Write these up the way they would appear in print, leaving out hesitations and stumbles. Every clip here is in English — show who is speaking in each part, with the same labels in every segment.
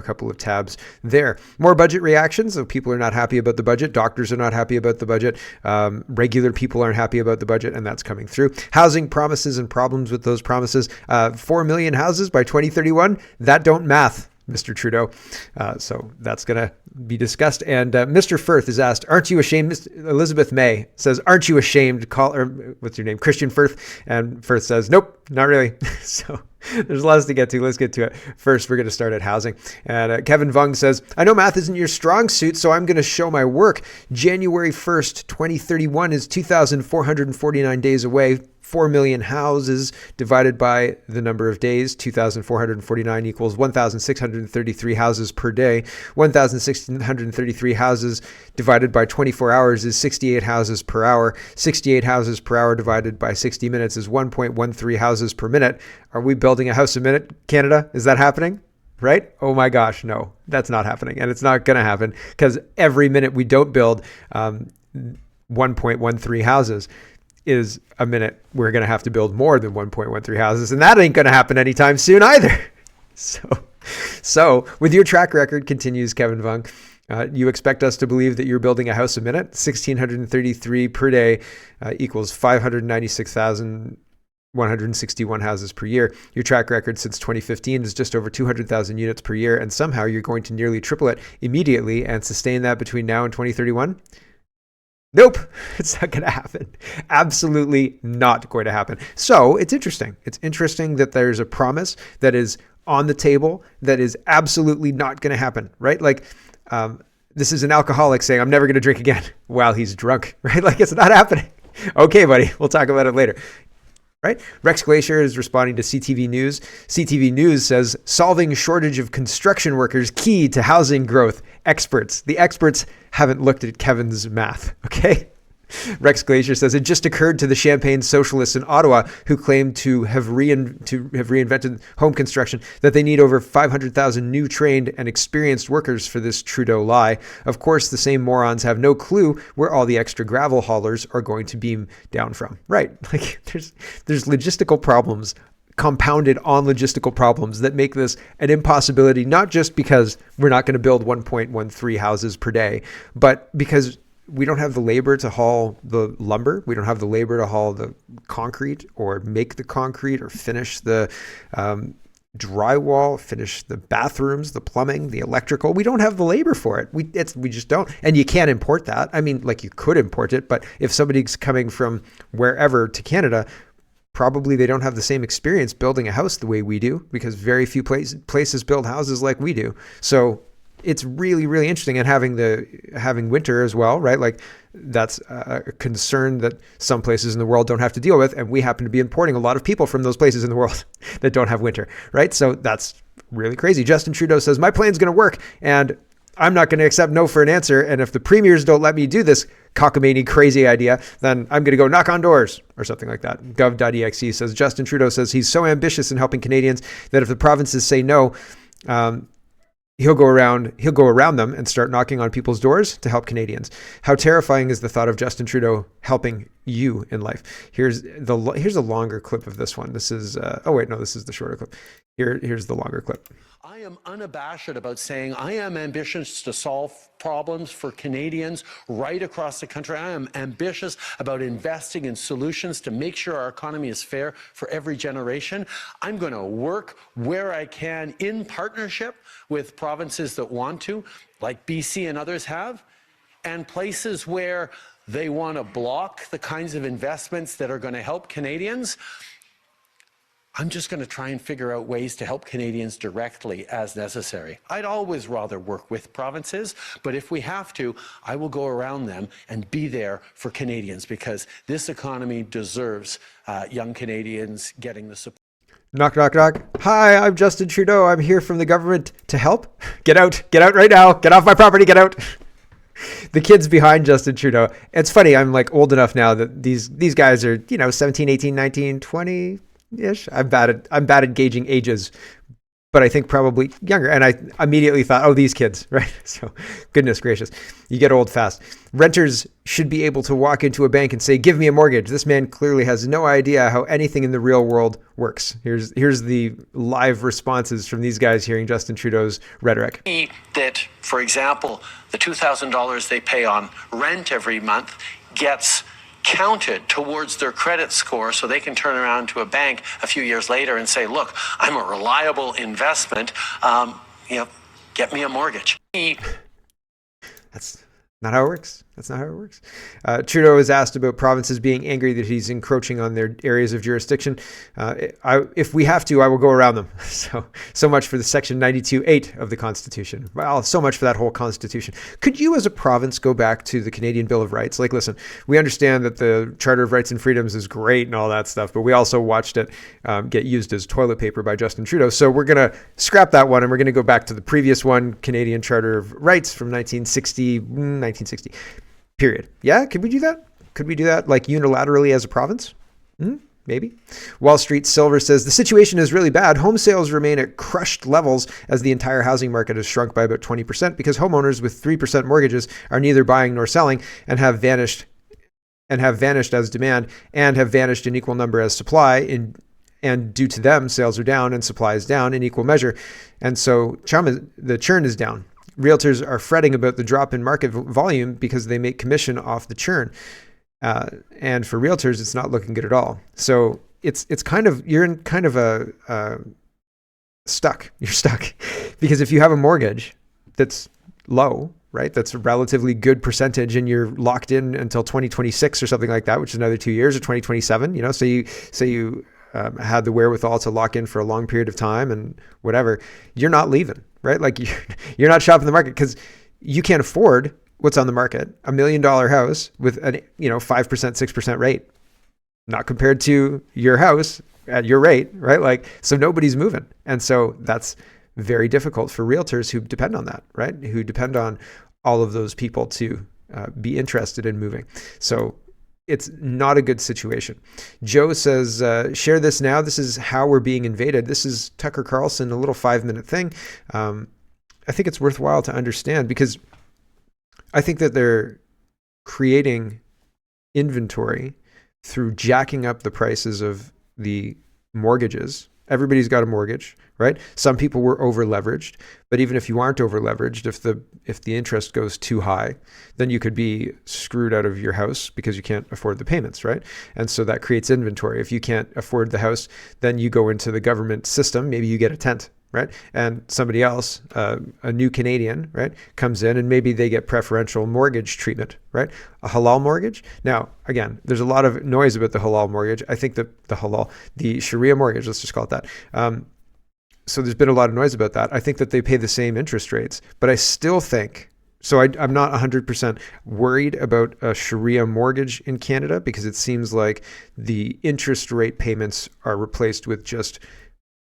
Speaker 1: a couple of tabs there. More budget reactions. So people are not happy about the budget. Doctors are not happy about the budget. Regular people aren't happy about the budget, and that's coming through. Housing promises and problems with those promises. 4 million houses by 2031. That don't math, Mr. Trudeau. So that's going to be discussed. And Mr. Firth is asked, aren't you ashamed? Elizabeth May says, aren't you ashamed? What's your name? Christian Firth. And Firth says, nope, not really. So there's lots to get to. Let's get to it. First, we're going to start at housing. And Kevin Vung says, I know math isn't your strong suit, so I'm going to show my work. January 1st, 2031 is 2,449 days away. 4 million houses divided by the number of days, 2,449 equals 1,633 houses per day. 1,633 houses divided by 24 hours is 68 houses per hour. 68 houses per hour divided by 60 minutes is 1.13 houses per minute. Are we building a house a minute, Canada? Is that happening? Right? Oh my gosh, no, that's not happening. And it's not going to happen because every minute we don't build 1.13 houses is a minute we're going to have to build more than 1.13 houses. And that ain't going to happen anytime soon either. So with your track record, continues Kevin Vung, you expect us to believe that you're building a house a minute. 1,633 per day equals 596,161 houses per year. Your track record since 2015 is just over 200,000 units per year. And somehow you're going to nearly triple it immediately and sustain that between now and 2031. Nope, it's not going to happen. Absolutely not going to happen. So it's interesting. It's interesting that there's a promise that is on the table that is absolutely not going to happen, right? Like this is an alcoholic saying, I'm never going to drink again while he's drunk, right? Like it's not happening. Okay, buddy, we'll talk about it later. Right? Rex Glacier is responding to CTV News. CTV News says, solving shortage of construction workers key to housing growth. Experts. The experts haven't looked at Kevin's math, okay? Rex Glacier says, it just occurred to the Champagne socialists in Ottawa who claim to have reinvented home construction that they need over 500,000 new trained and experienced workers for this Trudeau lie. Of course, the same morons have no clue where all the extra gravel haulers are going to beam down from. Right. Like there's logistical problems compounded on logistical problems that make this an impossibility, not just because we're not going to build 1.13 houses per day, but because we don't have the labor to haul the lumber. We don't have the labor to haul the concrete or make the concrete or finish the drywall, finish the bathrooms, the plumbing, the electrical. We don't have the labor for it. We just don't. And you can't import that. I mean, like you could import it, but if somebody's coming from wherever to Canada, probably they don't have the same experience building a house the way we do because very few places build houses like we do. So it's really, really interesting. And having winter as well, right? Like that's a concern that some places in the world don't have to deal with. And we happen to be importing a lot of people from those places in the world that don't have winter, right? So that's really crazy. Justin Trudeau says, my plan's going to work and I'm not going to accept no for an answer. And if the premiers don't let me do this cockamamie crazy idea, then I'm going to go knock on doors or something like that. Gov.exe says, Justin Trudeau says he's so ambitious in helping Canadians that if the provinces say no, he'll go around them and start knocking on people's doors to help Canadians. How terrifying is the thought of Justin Trudeau helping you in life? Here's a longer clip of this one. This is this is the shorter clip. Here's the longer clip.
Speaker 2: I am unabashed about saying I am ambitious to solve problems for Canadians right across the country. I am ambitious about investing in solutions to make sure our economy is fair for every generation. I'm going to work where I can in partnership with provinces that want to, like BC and others have, and places where they want to block the kinds of investments that are going to help Canadians. I'm just going to try and figure out ways to help Canadians directly as necessary. I'd always rather work with provinces, but if we have to, I will go around them and be there for Canadians because this economy deserves young Canadians getting the support.
Speaker 1: Knock, knock, knock. Hi, I'm Justin Trudeau. I'm here from the government to help. Get out right now. Get off my property. Get out. The kids behind Justin Trudeau. It's funny. I'm like old enough now that these guys are, 17, 18, 19, 20 ish. I'm bad at gauging ages, but I think probably younger. And I immediately thought, oh, these kids, right? So goodness gracious, you get old fast. Renters should be able to walk into a bank and say, give me a mortgage. This man clearly has no idea how anything in the real world works. Here's the live responses from these guys hearing Justin Trudeau's rhetoric.
Speaker 2: That, for example, the $2,000 they pay on rent every month gets counted towards their credit score so they can turn around to a bank a few years later and say, look, I'm a reliable investment, get me a mortgage.
Speaker 1: That's not how it works. That's not how it works. Trudeau was asked about provinces being angry that he's encroaching on their areas of jurisdiction. If we have to, I will go around them. So much for the section 92(8) of the Constitution. Well, so much for that whole Constitution. Could you as a province go back to the Canadian Bill of Rights? Like, listen, we understand that the Charter of Rights and Freedoms is great and all that stuff, but we also watched it get used as toilet paper by Justin Trudeau. So we're going to scrap that one and we're going to go back to the previous one, Canadian Charter of Rights from 1960. Period. Yeah, could we do that? Could we do that like unilaterally as a province? Maybe. Wall Street Silver says the situation is really bad. Home sales remain at crushed levels as the entire housing market has shrunk by about 20% because homeowners with 3% mortgages are neither buying nor selling and have vanished as demand and have vanished in equal number as supply. And due to them, sales are down and supply is down in equal measure. And so the churn is down. Realtors are fretting about the drop in market volume because they make commission off the churn. And for realtors, it's not looking good at all. So it's kind of, you're in kind of stuck. You're stuck because if you have a mortgage that's low, right, that's a relatively good percentage and you're locked in until 2026 or something like that, which is another 2 years, or 2027, so you had the wherewithal to lock in for a long period of time and whatever, you're not leaving, right? Like you're not shopping the market because you can't afford what's on the market, $1 million house with an 5%, 6% rate, not compared to your house at your rate, right? Like, so nobody's moving. And so that's very difficult for realtors who depend on that, right? Who depend on all of those people to be interested in moving. So it's not a good situation. Joe says, share this now. This is how we're being invaded. This is Tucker Carlson, a little 5-minute thing. I think it's worthwhile to understand because I think that they're creating inventory through jacking up the prices of the mortgages. Everybody's got a mortgage, right? Some people were over leveraged, but even if you aren't over leveraged, if the interest goes too high, then you could be screwed out of your house because you can't afford the payments, right? And so that creates inventory. If you can't afford the house, then you go into the government system. Maybe you get a tent, right? And somebody else, a new Canadian, right, comes in and maybe they get preferential mortgage treatment, right? A halal mortgage. Now, again, there's a lot of noise about the halal mortgage. I think that the Sharia mortgage, let's just call it that. So there's been a lot of noise about that. I think that they pay the same interest rates, but I still think, so I'm not 100% worried about a Sharia mortgage in Canada because it seems like the interest rate payments are replaced with just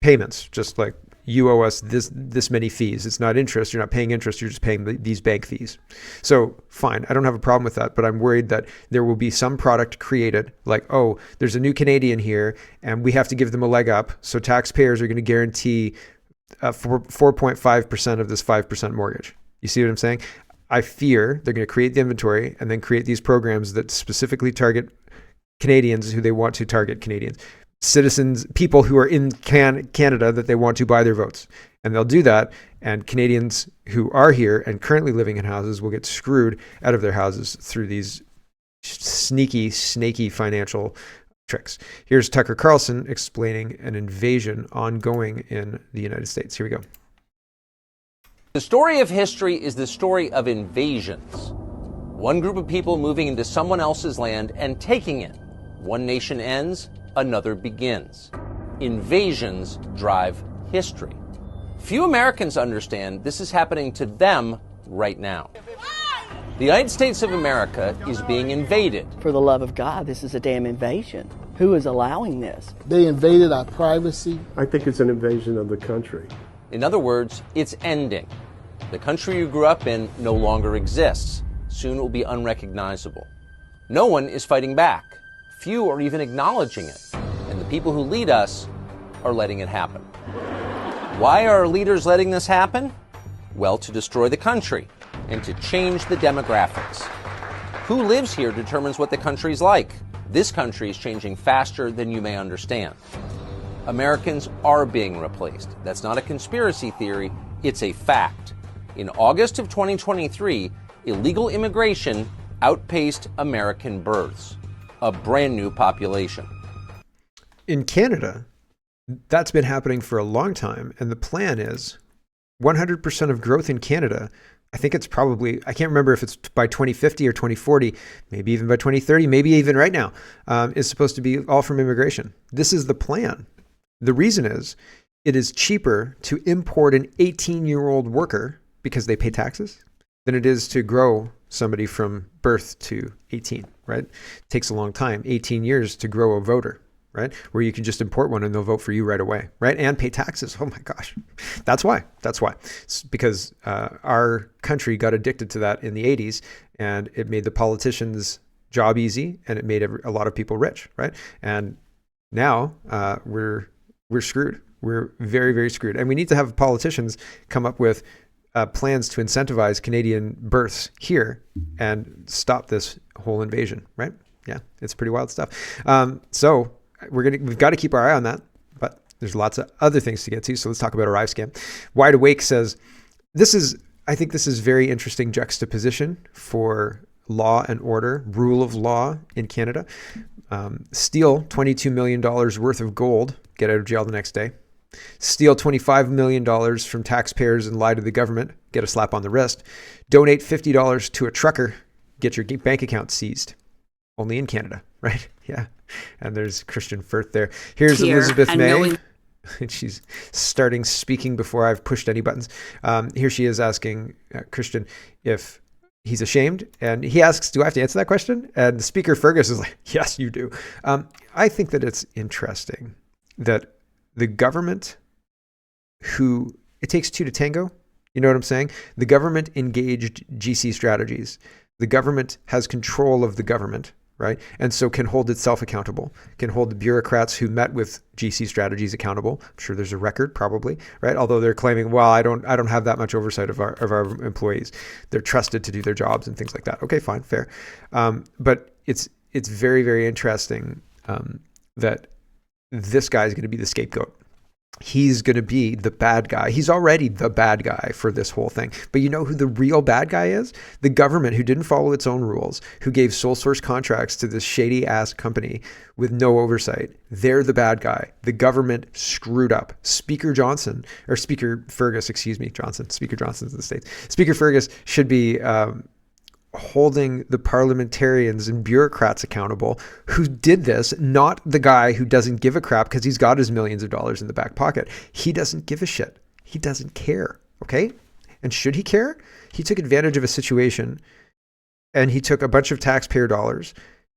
Speaker 1: payments, just like you owe us this many fees. It's not interest. You're not paying interest. You're just paying these bank fees. So fine. I don't have a problem with that, but I'm worried that there will be some product created like, oh, there's a new Canadian here and we have to give them a leg up. So taxpayers are going to guarantee 4.5% of this 5% mortgage. You see what I'm saying? I fear they're going to create the inventory and then create these programs that specifically target Canadians who they want to target Canadians. Citizens, people who are in Canada that they want to buy their votes. And they'll do that. And Canadians who are here and currently living in houses will get screwed out of their houses through these sneaky, snaky financial tricks. Here's Tucker Carlson explaining an invasion ongoing in the United States. Here we go.
Speaker 3: The story of history is the story of invasions. One group of people moving into someone else's land and taking it. One nation ends, another begins. Invasions drive history. Few Americans understand this is happening to them right now. The United States of America is being invaded.
Speaker 4: For the love of God, this is a damn invasion. Who is allowing this?
Speaker 5: They invaded our privacy.
Speaker 6: I think it's an invasion of the country.
Speaker 3: In other words, it's ending. The country you grew up in no longer exists. Soon it will be unrecognizable. No one is fighting back. Few are even acknowledging it, and the people who lead us are letting it happen. Why are our leaders letting this happen? Well, to destroy the country and to change the demographics. Who lives here determines what the country's like. This country is changing faster than you may understand. Americans are being replaced. That's not a conspiracy theory, it's a fact. In August of 2023, illegal immigration outpaced American births, a brand new population.
Speaker 1: In Canada, that's been happening for a long time, and the plan is 100% of growth in Canada. I think it's probably, I can't remember if it's by 2050 or 2040, maybe even by 2030, maybe even right now, is supposed to be all from immigration. This is the plan. The reason is it is cheaper to import an 18-year-old worker because they pay taxes than it is to grow somebody from birth to 18, right? It takes a long time, 18 years to grow a voter, right? Where you can just import one and they'll vote for you right away, right? And pay taxes. Oh my gosh. That's why. It's because our country got addicted to that in the 80s, and it made the politicians' job easy, and it made a lot of people rich, right? And now we're screwed. We're very, very screwed. And we need to have politicians come up with plans to incentivize Canadian births here and stop this whole invasion, right? Yeah, it's pretty wild stuff. So we've got to keep our eye on that, but there's lots of other things to get to. So let's talk about Arrive Scam. Wide Awake says, I think this is very interesting juxtaposition for law and order, rule of law in Canada. Steal $22 million worth of gold, get out of jail the next day. Steal $25 million from taxpayers and lie to the government, get a slap on the wrist. Donate $50 to a trucker, get your bank account seized. Only in Canada, right? Yeah. And there's Christian Firth there. Here's Elizabeth May. And she's starting speaking before I've pushed any buttons. Here she is asking Christian if he's ashamed. And he asks, do I have to answer that question? And Speaker Fergus is like, yes, you do. I think that it's interesting that the government it takes two to tango. You know what I'm saying? The government engaged GC strategies. The government has control of the government, right? And so can hold itself accountable, can hold the bureaucrats who met with GC strategies accountable. I'm sure there's a record probably, right? Although they're claiming, well, I don't have that much oversight of our employees. They're trusted to do their jobs and things like that. Okay, fine, fair. But it's very, very interesting that this guy is going to be the scapegoat. He's going to be the bad guy. He's already the bad guy for this whole thing. But you know who the real bad guy is? The government, who didn't follow its own rules, who gave sole source contracts to this shady ass company with no oversight. They're the bad guy. The government screwed up. Speaker Fergus in the States. Speaker Fergus should be holding the parliamentarians and bureaucrats accountable who did this, not the guy who doesn't give a crap because he's got his millions of dollars in the back pocket. He doesn't give a shit. He doesn't care. Okay. And should he care? He took advantage of a situation and he took a bunch of taxpayer dollars.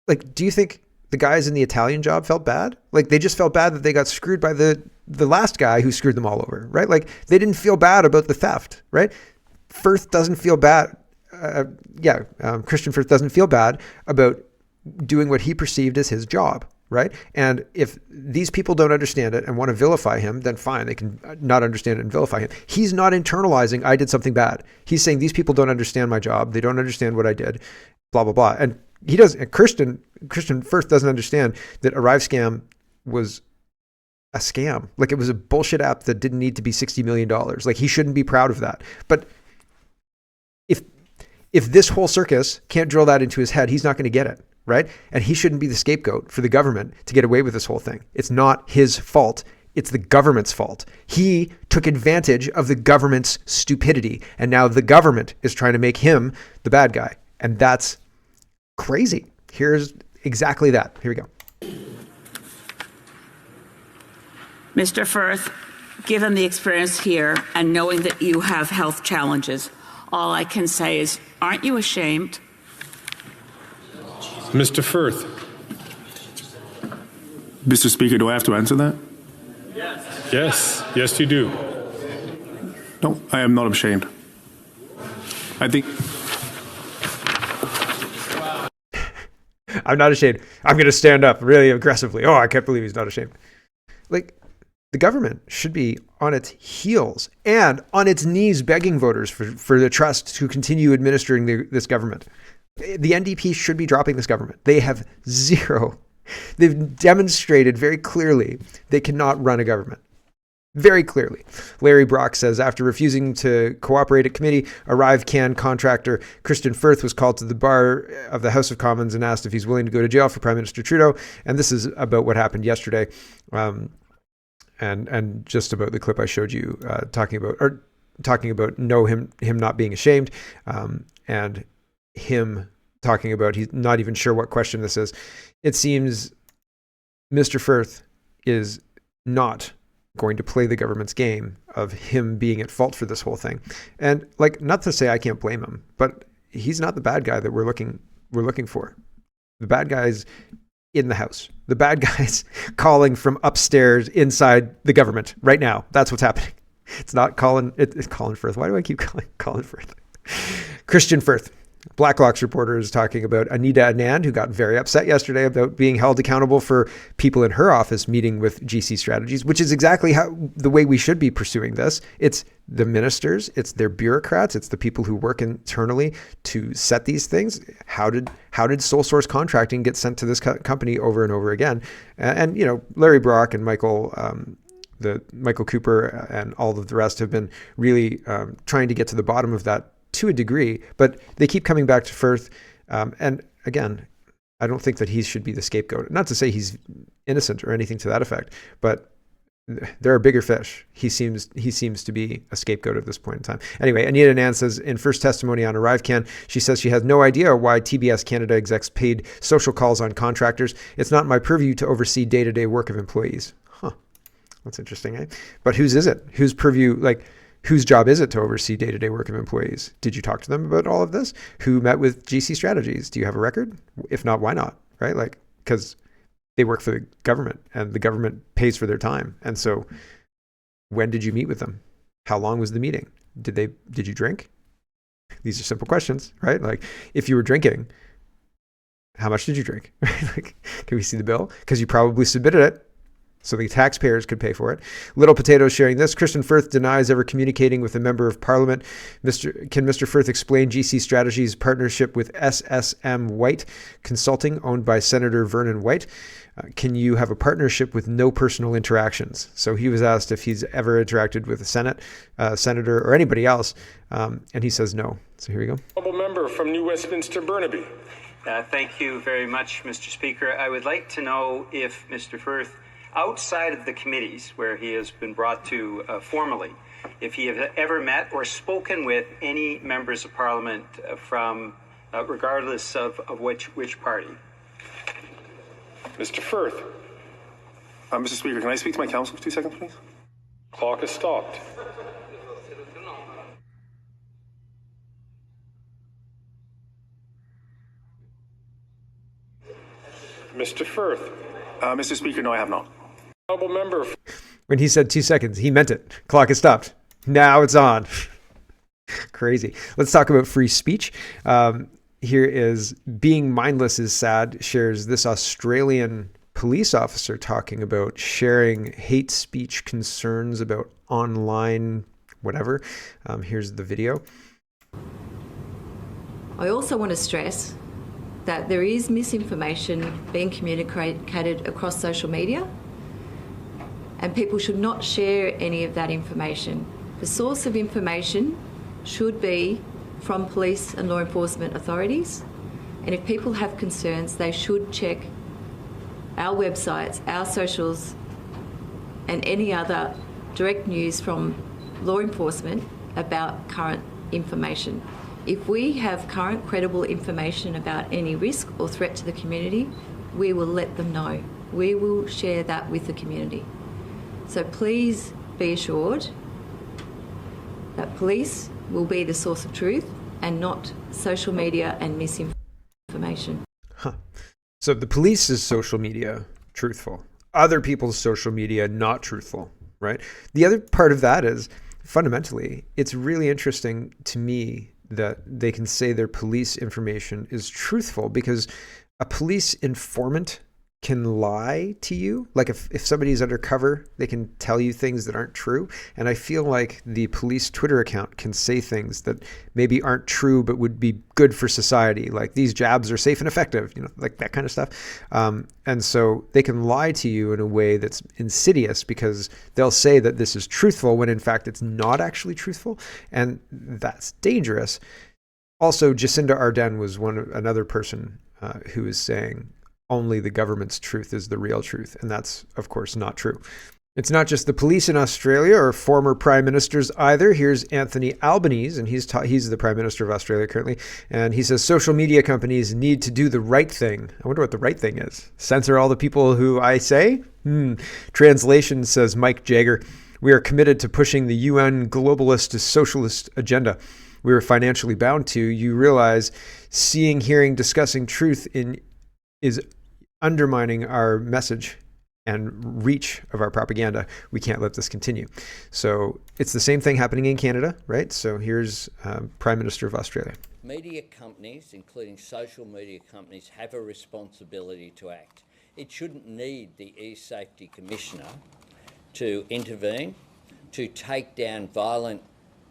Speaker 1: Like, do you think the guys in the Italian job felt bad? Like, they just felt bad that they got screwed by the last guy who screwed them all over, right? Like, they didn't feel bad about the theft, right? Firth doesn't feel bad. Christian Firth doesn't feel bad about doing what he perceived as his job, right? And if these people don't understand it and want to vilify him, then fine, they can not understand it and vilify him. He's not internalizing, I did something bad. He's saying these people don't understand my job. They don't understand what I did, blah, blah, blah. And he does. And Christian Firth doesn't understand that Arrive Scam was a scam. Like, it was a bullshit app that didn't need to be $60 million. Like, he shouldn't be proud of that. But if this whole circus can't drill that into his head, he's not going to get it, right? And he shouldn't be the scapegoat for the government to get away with this whole thing. It's not his fault. It's the government's fault. He took advantage of the government's stupidity, and now the government is trying to make him the bad guy. And that's crazy. Here's exactly that. Here we go.
Speaker 7: Mr. Firth, given the experience here and knowing that you have health challenges, all I can say is, aren't you ashamed?
Speaker 8: Mr. Firth.
Speaker 9: Mr. Speaker, do I have to answer that?
Speaker 8: Yes, you do.
Speaker 9: No, I am not ashamed. I think...
Speaker 1: I'm not ashamed. I'm going to stand up really aggressively. Oh, I can't believe he's not ashamed. Like, The government should be on its heels and on its knees begging voters for the trust to continue administering this government. The NDP should be dropping this government. They have zero. They've demonstrated very clearly they cannot run a government. Very clearly. Larry Brock says, after refusing to cooperate at committee, Arrive Can contractor Christian Firth was called to the bar of the House of Commons and asked if he's willing to go to jail for Prime Minister Trudeau. And this is about what happened yesterday. And just about the clip I showed you talking about him not being ashamed, and him talking about he's not even sure what question this is. It seems Mr. Firth is not going to play the government's game of him being at fault for this whole thing. And like, not to say I can't blame him, but he's not the bad guy that we're looking for. The bad guy's in the House. The bad guy's calling from upstairs inside the government right now. That's what's happening. It's not Colin. It's Colin Firth. Why do I keep calling Colin Firth? Christian Firth. Blacklock's reporter is talking about Anita Anand, who got very upset yesterday about being held accountable for people in her office meeting with GC Strategies, which is exactly the way we should be pursuing this. It's the ministers, it's their bureaucrats, it's the people who work internally to set these things. How did sole source contracting get sent to this company over and over again? And you know, Larry Brock and Michael Cooper and all of the rest have been really trying to get to the bottom of that to a degree, but they keep coming back to Firth. And again, I don't think that he should be the scapegoat. Not to say he's innocent or anything to that effect, but there are bigger fish. He seems to be a scapegoat at this point in time. Anyway, Anita Anand says in first testimony on ArriveCan, she says she has no idea why TBS Canada execs paid social calls on contractors. It's not my purview to oversee day-to-day work of employees. Huh. That's interesting, eh? But whose is it? Whose purview, like, whose job is it to oversee day-to-day work of employees? Did you talk to them about all of this? Who met with GC Strategies? Do you have a record? If not, why not? Right? Like, because they work for the government and the government pays for their time. And so when did you meet with them? How long was the meeting? Did you drink? These are simple questions, right? Like, if you were drinking, how much did you drink? Like, can we see the bill? Because you probably submitted it so the taxpayers could pay for it. Little Potato sharing this. Christian Firth denies ever communicating with a member of parliament. Can Mr. Firth explain GC Strategies' partnership with SSM White Consulting, owned by Senator Vernon White? Can you have a partnership with no personal interactions? So he was asked if he's ever interacted with a senator or anybody else, and he says no. So here we go.
Speaker 8: Honourable member from New Westminster, Burnaby.
Speaker 10: Thank you very much, Mr. Speaker. I would like to know if Mr. Firth, outside of the committees where he has been brought to formally, if he has ever met or spoken with any members of Parliament from, regardless of which party.
Speaker 8: Mr. Firth.
Speaker 9: Mr. Speaker, can I speak to my counsel for 2 seconds, please?
Speaker 8: Clock is stopped. Mr. Firth.
Speaker 9: Mr. Speaker, no, I have not.
Speaker 8: Honourable member.
Speaker 1: When he said 2 seconds, he meant it. Clock is stopped. Now it's on. Crazy. Let's talk about free speech. Here is Being Mindless is Sad, shares this Australian police officer talking about sharing hate speech concerns about online whatever. Here's the video.
Speaker 11: I also want to stress that there is misinformation being communicated across social media, and people should not share any of that information. The source of information should be from police and law enforcement authorities, and if people have concerns, they should check our websites, our socials, and any other direct news from law enforcement about current information. If we have current credible information about any risk or threat to the community, we will let them know. We will share that with the community. So please be assured that police will be the source of truth and not social media and misinformation.
Speaker 1: Huh. So the police's social media, truthful. Other people's social media, not truthful, right? The other part of that is, fundamentally, it's really interesting to me that they can say their police information is truthful, because a police informant can lie to you. Like if somebody's undercover, they can tell you things that aren't true. And I feel like the police Twitter account can say things that maybe aren't true, but would be good for society. Like these jabs are safe and effective, like that kind of stuff. And so they can lie to you in a way that's insidious because they'll say that this is truthful when in fact it's not actually truthful. And that's dangerous. Also, Jacinda Ardern was another person who is saying, only the government's truth is the real truth. And that's, of course, not true. It's not just the police in Australia or former prime ministers either. Here's Anthony Albanese, and he's the prime minister of Australia currently. And he says social media companies need to do the right thing. I wonder what the right thing is. Censor all the people who I say? Translation says Mike Jagger. We are committed to pushing the UN globalist socialist agenda. We are financially bound to. You realize seeing, hearing, discussing truth is undermining our message and reach of our propaganda. We can't let this continue. So it's the same thing happening in Canada, right? So here's Prime Minister of Australia.
Speaker 12: Media companies, including social media companies, have a responsibility to act. It shouldn't need the ESafety Commissioner to intervene, to take down violent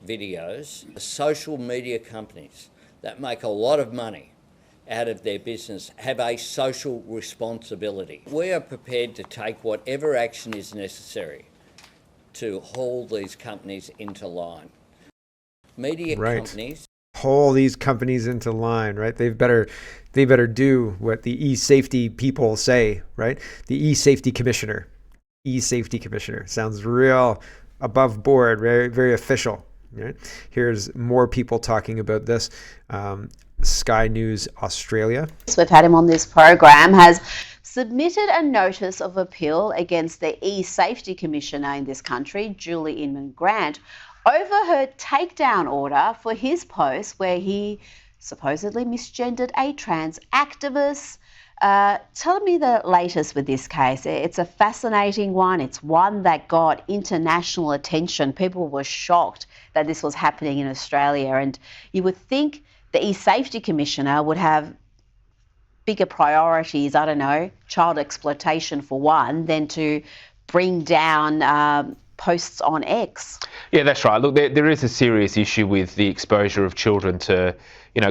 Speaker 12: videos. The social media companies that make a lot of money out of their business have a social responsibility. We are prepared to take whatever action is necessary to haul these companies into line. Media companies
Speaker 1: haul these companies into line, right? They better do what the ESafety people say, right? The ESafety Commissioner. ESafety Commissioner sounds real above board, very, very official. Right? Here's more people talking about this. Sky News Australia.
Speaker 13: We've had him on this program, has submitted a notice of appeal against the ESafety Commissioner in this country, Julie Inman Grant, over her takedown order for his post where he supposedly misgendered a trans activist. Tell me the latest with this case. It's a fascinating one. It's one that got international attention. People were shocked that this was happening in Australia, and you would think the ESafety Commissioner would have bigger priorities, I don't know, child exploitation for one, than to bring down posts on X.
Speaker 14: Yeah, that's right. Look, there is a serious issue with the exposure of children to,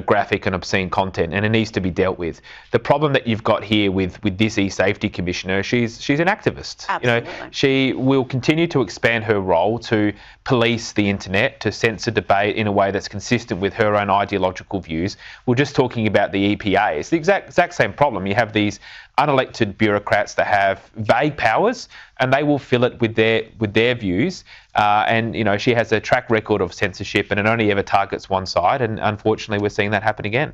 Speaker 14: graphic and obscene content, and it needs to be dealt with. The problem that you've got here with this ESafety Commissioner, she's an activist.
Speaker 13: Absolutely.
Speaker 14: She will continue to expand her role to police the internet, to censor debate in a way that's consistent with her own ideological views. We're just talking about the EPA. It's the exact same problem. You have these unelected bureaucrats that have vague powers, and they will fill it with their views. And she has a track record of censorship, and it only ever targets one side. And unfortunately, we're seeing that happen again.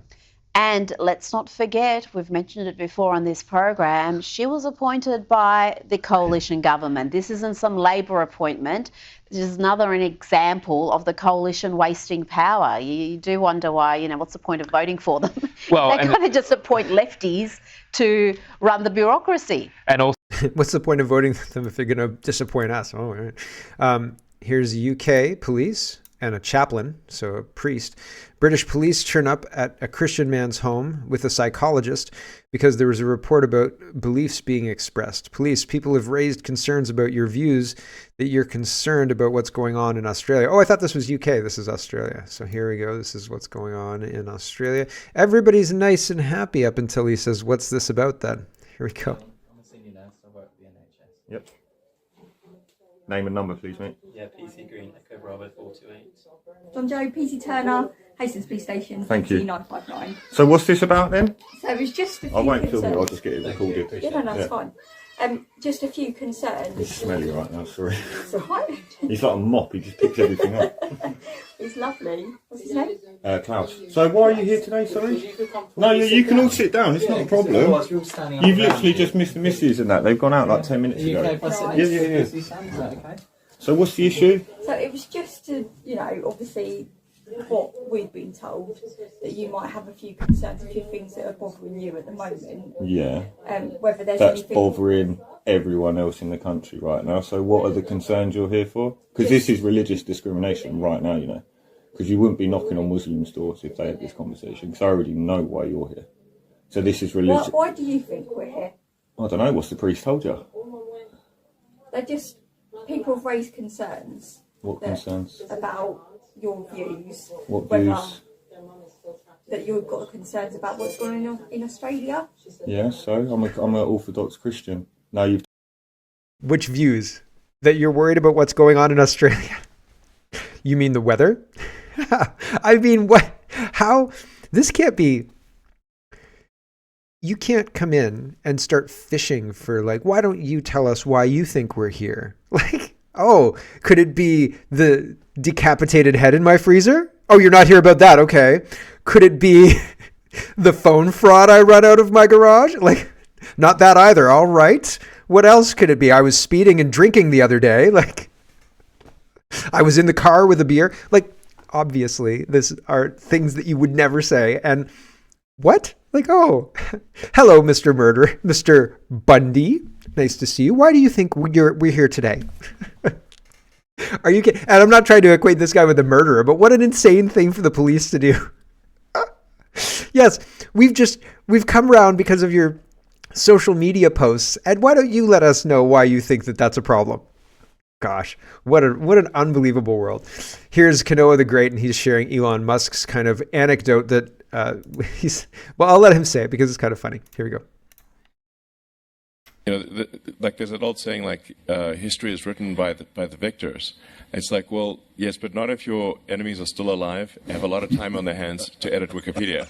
Speaker 13: And let's not forget, we've mentioned it before on this program, she was appointed by the coalition government. This isn't some Labor appointment. This is an example of the coalition wasting power. You do wonder why, what's the point of voting for them?
Speaker 14: Well,
Speaker 13: they kind of just appoint lefties to run the bureaucracy.
Speaker 14: And also,
Speaker 1: what's the point of voting for them if they're going to disappoint us? Oh, right. Here's UK police and a chaplain, so a priest. British police turn up at a Christian man's home with a psychologist because there was a report about beliefs being expressed. Police, people have raised concerns about your views, that you're concerned about what's going on in Australia. Oh, I thought this was UK. This is Australia. So here we go. This is what's going on in Australia. Everybody's nice and happy up until he says, what's this about then? Here we go.
Speaker 15: I'm a senior nurse. I work at the NHS.
Speaker 16: Yep. Name and number, please, mate.
Speaker 15: Yeah, PC Green, Echo Bravo 428.
Speaker 17: John Joe, PC Turner, Hastings Police Station,
Speaker 16: Thank you.
Speaker 17: 959.
Speaker 16: So what's this about then?
Speaker 17: So it was just a few
Speaker 16: I won't film
Speaker 17: concerns.
Speaker 16: it, I'll just get it recorded.
Speaker 17: Yeah, no, that's fine. Just a few concerns.
Speaker 16: It's smelly right now, sorry.
Speaker 17: It's all right.
Speaker 16: He's like a mop, he just picks everything up.
Speaker 17: He's lovely. What's his name?
Speaker 16: Klaus. So why are you here today, sorry? No, you can all sit down, it's not a problem. You've literally just missed the missus and that, they've gone out like 10 minutes ago. Yeah. So what's the issue?
Speaker 17: So it was just to, obviously what we've been told, that you might have a few concerns, a few things that are bothering you at the moment.
Speaker 16: Yeah.
Speaker 17: Whether there's
Speaker 16: That's
Speaker 17: anything
Speaker 16: bothering everyone else in the country right now. So what are the concerns you're here for? Because this is religious discrimination right now, Because you wouldn't be knocking on Muslims' doors if they had this conversation. Because I already know why you're here. So this is religious.
Speaker 17: Why do you think we're here?
Speaker 16: I don't know. What's the priest told you?
Speaker 17: They're just people have raised concerns.
Speaker 16: What concerns?
Speaker 17: About your views.
Speaker 16: What
Speaker 17: whether
Speaker 16: views?
Speaker 17: That you've got concerns about what's going on in Australia.
Speaker 16: Yeah, so I'm an Orthodox Christian. No, you've.
Speaker 1: Which views? That you're worried about what's going on in Australia? You mean the weather? I mean, what? How? This can't be. You can't come in and start fishing for, like, why don't you tell us why you think we're here? Like, oh, could it be the decapitated head in my freezer? Oh, you're not here about that. Okay. Could it be the phone fraud I run out of my garage? Like, not that either. All right. What else could it be? I was speeding and drinking the other day. Like, I was in the car with a beer. Like, obviously, this are things that you would never say. And what? Like, oh, hello, Mr. Murderer, Mr. Bundy. Nice to see you. Why do you think we're here today? Are you kidding? And I'm not trying to equate this guy with a murderer, but what an insane thing for the police to do. Yes, we've come around because of your social media posts. And why don't you let us know why you think that that's a problem? Gosh, what an unbelievable world. Here's Kanoa the Great, and he's sharing Elon Musk's kind of anecdote that well, I'll let him say it because it's kind of funny. Here we go.
Speaker 18: You know, like there's an old saying, like history is written by the victors. It's like, well, yes, but not if your enemies are still alive and have a lot of time on their hands to edit Wikipedia.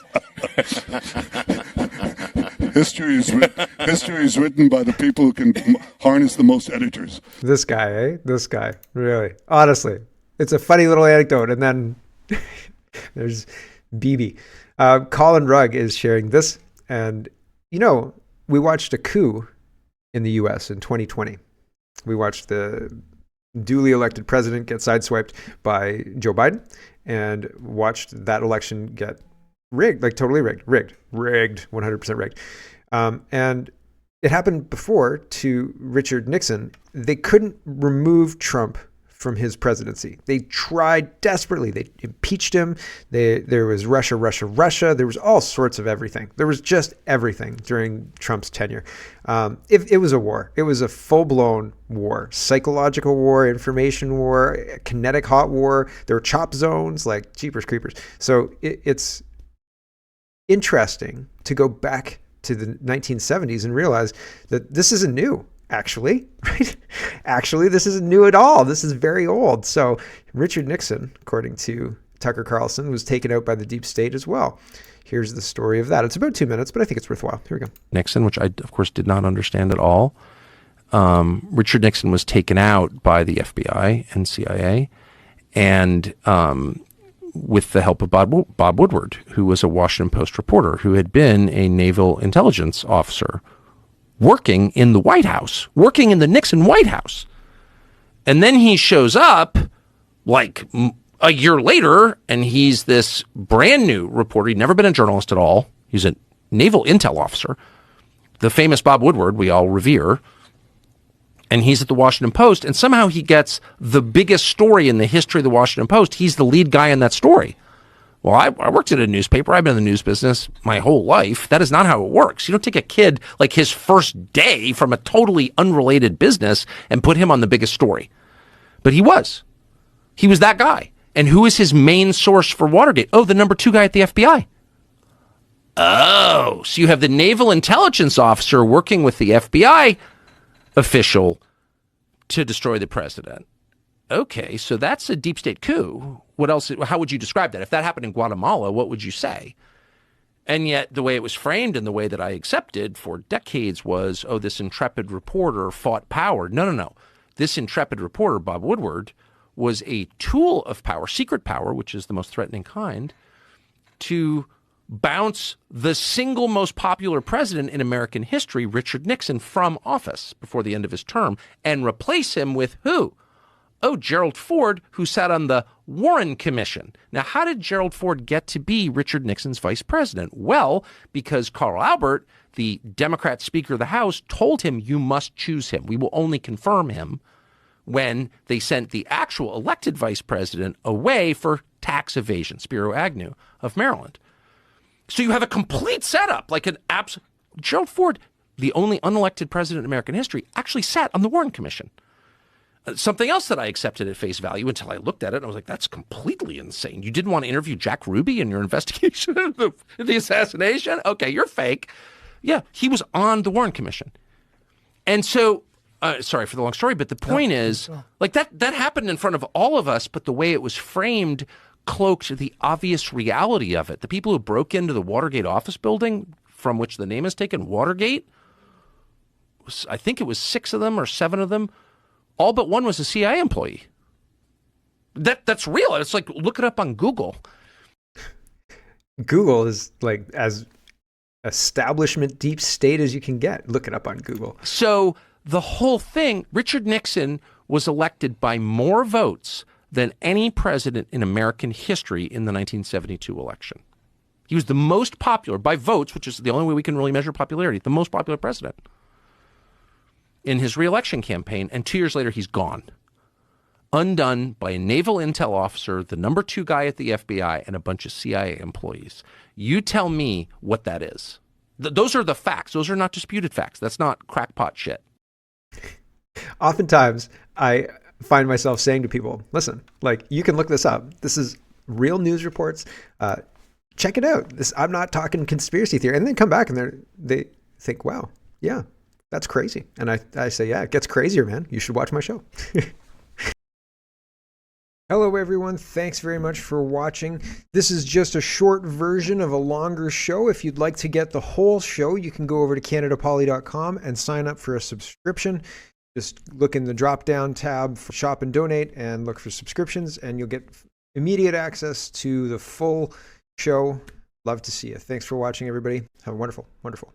Speaker 19: History is written by the people who can harness the most editors.
Speaker 1: This guy, eh? This guy, really. Honestly, it's a funny little anecdote. And then there's BB. Colin Rugg is sharing this. And, you know, we watched a coup in the US in 2020. We watched the duly elected president get sideswiped by Joe Biden and watched that election get rigged, like totally rigged, 100% rigged. And it happened before to Richard Nixon. They couldn't remove Trump from his presidency. They tried desperately. They impeached him. There was Russia. There was all sorts of everything. There was just everything during Trump's tenure. It was a war. It was a full-blown war, psychological war, information war, kinetic hot war. There were chop zones, like jeepers creepers. So it's interesting to go back to the 1970s and realize that this isn't new. Actually, right? Actually, this isn't new at all. This is very old. So Richard Nixon, according to Tucker Carlson, was taken out by the deep state as well. Here's the story of that. It's about 2 minutes, but I think it's worthwhile. Here we go.
Speaker 20: Nixon, which I, of course, did not understand at all. Richard Nixon was taken out by the FBI and CIA, and with the help of Bob Woodward, who was a Washington Post reporter who had been a naval intelligence officer working in the White House, working in the Nixon White House. And then he shows up like a year later, and he's this brand new reporter. He'd never been a journalist at all. He's a naval intel officer. The famous Bob Woodward, we all revere. And he's at the Washington Post, and somehow he gets the biggest story in the history of the Washington Post. He's the lead guy in that story. Well, I worked at a newspaper. I've been in the news business my whole life. That is not how it works. You don't take a kid like his first day from a totally unrelated business and put him on the biggest story. But he was. He was that guy. And who is his main source for Watergate? Oh, the number 2 guy at the FBI. Oh, so you have the naval intelligence officer working with the FBI official to destroy the president. Okay, so that's a deep state coup. What else? How would you describe that? If that happened in Guatemala, what would you say? And yet the way it was framed and the way that I accepted for decades was, oh, this intrepid reporter fought power. No. This intrepid reporter, Bob Woodward, was a tool of power, secret power, which is the most threatening kind, to bounce the single most popular president in American history, Richard Nixon, from office before the end of his term and replace him with who? Oh, Gerald Ford, who sat on the Warren Commission. Now, how did Gerald Ford get to be Richard Nixon's vice president? Well, because Carl Albert, the Democrat Speaker of the House, told him, you must choose him. We will only confirm him when they sent the actual elected vice president away for tax evasion, Spiro Agnew of Maryland. So you have a complete setup, like an absolute. Gerald Ford the only unelected president in American history, actually sat on the Warren Commission. Something else that I accepted at face value until I looked at it and I was like, that's completely insane. You didn't want to interview Jack Ruby in your investigation of the assassination? Okay, you're fake. Yeah, he was on the Warren Commission. And so, sorry for the long story, but the point is, like that happened in front of all of us, but the way it was framed cloaked the obvious reality of it. The people who broke into the Watergate office building, from which the name is taken, Watergate, I think it was 6 of them or 7 of them, all but one was a CIA employee. That's real. It's like, look it up on Google.
Speaker 1: Google is like as establishment deep state as you can get. Look it up on Google.
Speaker 20: So the whole thing, Richard Nixon was elected by more votes than any president in American history in the 1972 election. He was the most popular by votes, which is the only way we can really measure popularity, the most popular president in his reelection campaign. And 2 years later, he's gone. Undone by a naval intel officer, the number 2 guy at the FBI, and a bunch of CIA employees. You tell me what that is. Those are the facts. Those are not disputed facts. That's not crackpot shit.
Speaker 1: Oftentimes, I find myself saying to people, listen, like, you can look this up. This is real news reports. Check it out. I'm not talking conspiracy theory. And then come back and they think, wow, yeah, that's crazy. And I say, yeah, it gets crazier, man. You should watch my show. Hello, everyone. Thanks very much for watching. This is just a short version of a longer show. If you'd like to get the whole show, you can go over to CanadaPoly.com and sign up for a subscription. Just look in the drop-down tab for Shop and Donate and look for subscriptions, and you'll get immediate access to the full show. Love to see you. Thanks for watching, everybody. Have a wonderful, wonderful